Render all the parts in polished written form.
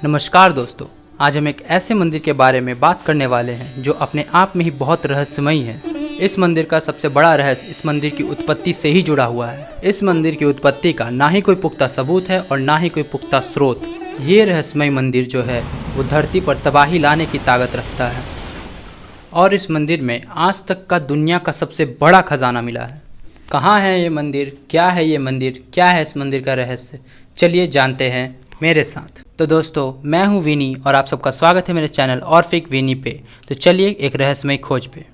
नमस्कार दोस्तों, आज हम एक ऐसे मंदिर के बारे में बात करने वाले हैं जो अपने आप में ही बहुत रहस्यमयी है। इस मंदिर का सबसे बड़ा रहस्य इस मंदिर की उत्पत्ति से ही जुड़ा हुआ है। इस मंदिर की उत्पत्ति का ना ही कोई पुख्ता सबूत है और ना ही कोई पुख्ता स्रोत। ये रहस्यमय मंदिर जो है वो धरती पर तबाही लाने की ताकत रखता है और इस मंदिर में आज तक का दुनिया का सबसे बड़ा खजाना मिला है। कहाँ है ये मंदिर, क्या है ये मंदिर, क्या है इस मंदिर का रहस्य, चलिए जानते हैं मेरे साथ। तो दोस्तों, मैं हूं विनी और आप सबका स्वागत है मेरे चैनल ऑर्फिक विनी पे। तो चलिए एक रहस्यमय खोज पे।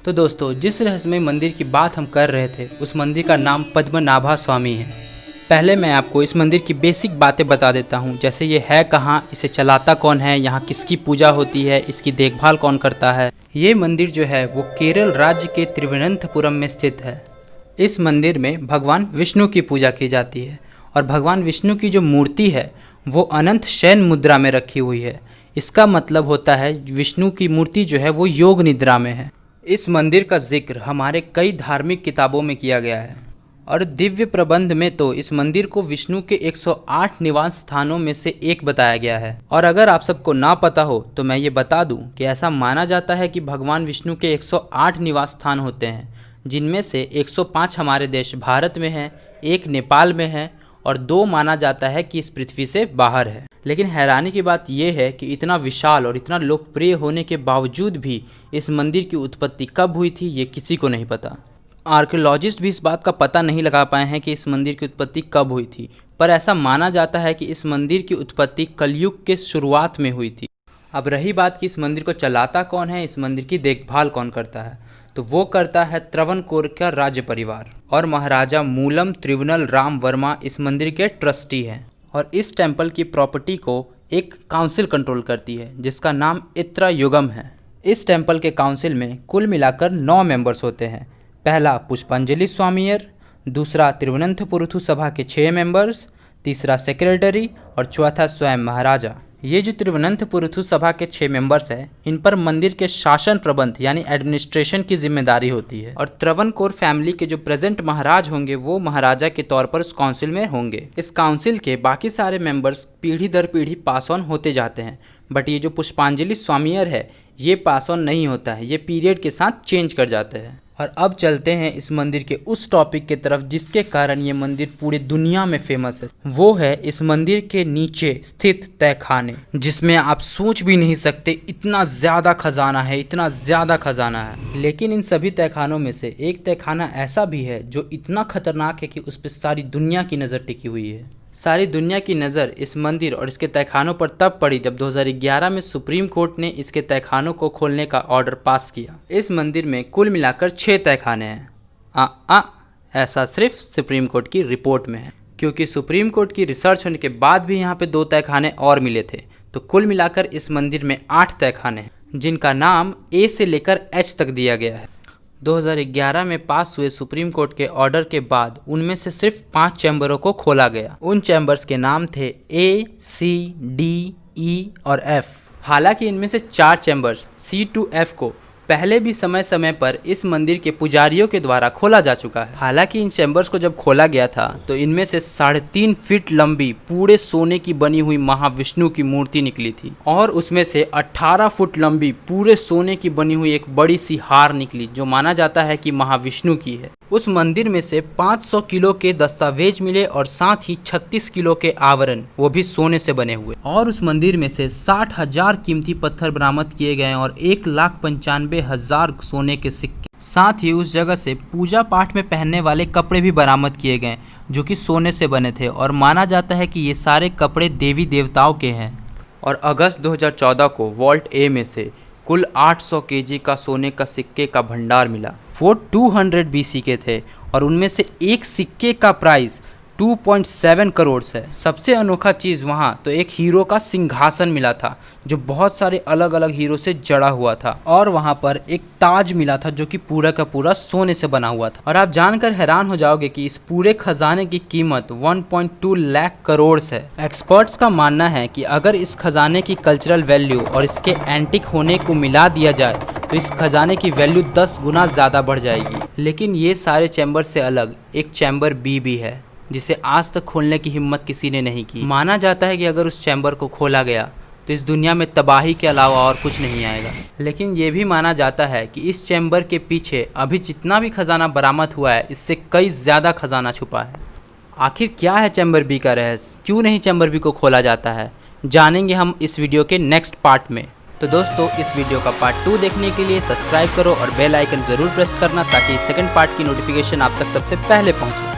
तो दोस्तों, जिस रहस्यमय मंदिर की बात हम कर रहे थे उस मंदिर का नाम पद्मनाभा स्वामी है। पहले मैं आपको इस मंदिर की बेसिक बातें बता देता हूँ, जैसे ये है कहाँ, इसे चलाता कौन है, यहाँ किसकी पूजा होती है, इसकी देखभाल कौन करता है। ये मंदिर जो है वो केरल राज्य के त्रिवेंद्रपुरम में स्थित है। इस मंदिर में भगवान विष्णु की पूजा की जाती है और भगवान विष्णु की जो मूर्ति है वो अनंत शयन मुद्रा में रखी हुई है। इसका मतलब होता है विष्णु की मूर्ति जो है वो योग निद्रा में है। इस मंदिर का जिक्र हमारे कई धार्मिक किताबों में किया गया है और दिव्य प्रबंध में तो इस मंदिर को विष्णु के 108 निवास स्थानों में से एक बताया गया है। और अगर आप सबको ना पता हो तो मैं ये बता दूं कि ऐसा माना जाता है कि भगवान विष्णु के 108 निवास स्थान होते हैं, जिनमें से 105 हमारे देश भारत में है, एक नेपाल में है और 2 माना जाता है कि इस पृथ्वी से बाहर है। लेकिन हैरानी की बात यह है कि इतना विशाल और इतना लोकप्रिय होने के बावजूद भी इस मंदिर की उत्पत्ति कब हुई थी ये किसी को नहीं पता। आर्कियोलॉजिस्ट भी इस बात का पता नहीं लगा पाए हैं कि इस मंदिर की उत्पत्ति कब हुई थी, पर ऐसा माना जाता है कि इस मंदिर की उत्पत्ति कलयुग के शुरुआत में हुई थी। अब रही बात कि इस मंदिर को चलाता कौन है, इस मंदिर की देखभाल कौन करता है, तो वो करता है त्रवणकोर का राज्य परिवार और महाराजा मूलम त्रिवनल राम वर्मा इस मंदिर के ट्रस्टी हैं। और इस टेम्पल की प्रॉपर्टी को एक काउंसिल कंट्रोल करती है जिसका नाम इत्रा युगम है। इस टेम्पल के काउंसिल में कुल मिलाकर 9 मेंबर्स होते हैं। पहला पुष्पांजलि स्वामीयर, दूसरा तिरुवनंतपुरथु सभा के 6 मेंबर्स, तीसरा सेक्रेटरी और चौथा स्वयं महाराजा। ये जो तिरुवनंतपुरथु सभा के 6 मेंबर्स हैं, इन पर मंदिर के शासन प्रबंध यानी एडमिनिस्ट्रेशन की जिम्मेदारी होती है। और त्रवणकोर फैमिली के जो प्रेजेंट महाराज होंगे वो महाराजा के तौर पर इस काउंसिल में होंगे। इस काउंसिल के बाकी सारे मेंबर्स पीढ़ी दर पीढ़ी पास ऑन होते जाते हैं, बट ये जो पुष्पांजलि स्वामीयर है ये पास ऑन नहीं होता है, ये पीरियड के साथ चेंज कर जाते हैं। और अब चलते हैं इस मंदिर के उस टॉपिक की तरफ जिसके कारण ये मंदिर पूरी दुनिया में फेमस है। वो है इस मंदिर के नीचे स्थित तहखाने, जिसमें आप सोच भी नहीं सकते इतना ज़्यादा खजाना है, इतना ज़्यादा खजाना है। लेकिन इन सभी तहखानों में से एक तहखाना ऐसा भी है जो इतना खतरनाक है कि उस पर सारी दुनिया की नज़र टिकी हुई है। सारी दुनिया की नज़र इस मंदिर और इसके तहखानों पर तब पड़ी जब 2011 में सुप्रीम कोर्ट ने इसके तहखानों को खोलने का ऑर्डर पास किया। इस मंदिर में कुल मिलाकर 6 तहखाने हैं। ऐसा सिर्फ सुप्रीम कोर्ट की रिपोर्ट में है, क्योंकि सुप्रीम कोर्ट की रिसर्च होने के बाद भी यहाँ पे 2 तहखाने और मिले थे। तो कुल मिलाकर इस मंदिर में 8 तहखाने हैं, जिनका नाम ए से लेकर एच तक दिया गया है। 2011 में पास हुए सुप्रीम कोर्ट के ऑर्डर के बाद उनमें से सिर्फ 5 चैम्बरों को खोला गया। उन चैम्बर्स के नाम थे ए, सी, डी, ई और एफ। हालांकि इनमें से 4 चैम्बर्स सी टू एफ को पहले भी समय समय पर इस मंदिर के पुजारियों के द्वारा खोला जा चुका है। हालांकि इन चैम्बर्स को जब खोला गया था तो इनमें से 3.5 फीट लंबी पूरे सोने की बनी हुई महाविष्णु की मूर्ति निकली थी और उसमें से 18 फुट लंबी पूरे सोने की बनी हुई एक बड़ी सी हार निकली जो माना जाता है कि महाविष्णु की है। उस मंदिर में से 500 किलो के दस्तावेज मिले और साथ ही 36 किलो के आवरण, वो भी सोने से बने हुए। और उस मंदिर में से 60,000 कीमती पत्थर बरामद किए गए और 1,95,000 सोने के सिक्के। साथ ही उस जगह से पूजा पाठ में पहनने वाले कपड़े भी बरामद किए गए जो कि सोने से बने थे और माना जाता है कि ये सारे कपड़े देवी देवताओं के हैं। और अगस्त 2014 को वॉल्ट ए में से कुल 800 केजी का सोने का सिक्के का भंडार मिला। वो 200 BC के थे और उनमें से एक सिक्के का प्राइस 2.7 करोड़ है। सबसे अनोखा चीज़ वहाँ तो एक हीरो का सिंहासन मिला था जो बहुत सारे अलग अलग हीरो से जड़ा हुआ था और वहाँ पर एक ताज मिला था जो कि पूरा का पूरा सोने से बना हुआ था। और आप जानकर हैरान हो जाओगे कि इस पूरे खजाने की कीमत 1.2 लाख करोड़ है। एक्सपर्ट्स का मानना है कि अगर इस खजाने की कल्चरल वैल्यू और इसके एंटिक होने को मिला दिया जाए तो इस खजाने की वैल्यू 10 गुना ज़्यादा बढ़ जाएगी। लेकिन ये सारे चैम्बर से अलग एक चैम्बर बी भी है, जिसे आज तक खोलने की हिम्मत किसी ने नहीं की। माना जाता है कि अगर उस चैम्बर को खोला गया तो इस दुनिया में तबाही के अलावा और कुछ नहीं आएगा। लेकिन ये भी माना जाता है कि इस चैम्बर के पीछे अभी जितना भी खजाना बरामद हुआ है, इससे कई ज़्यादा खजाना छुपा है। आखिर क्या है चैम्बर बी का रहस्य, क्यों नहीं चैम्बर बी को खोला जाता है, जानेंगे हम इस वीडियो के नेक्स्ट पार्ट में। तो दोस्तों, इस वीडियो का पार्ट 2 देखने के लिए सब्सक्राइब करो और बेल आइकन ज़रूर प्रेस करना, ताकि सेकंड पार्ट की नोटिफिकेशन आप तक सबसे पहले पहुंचे।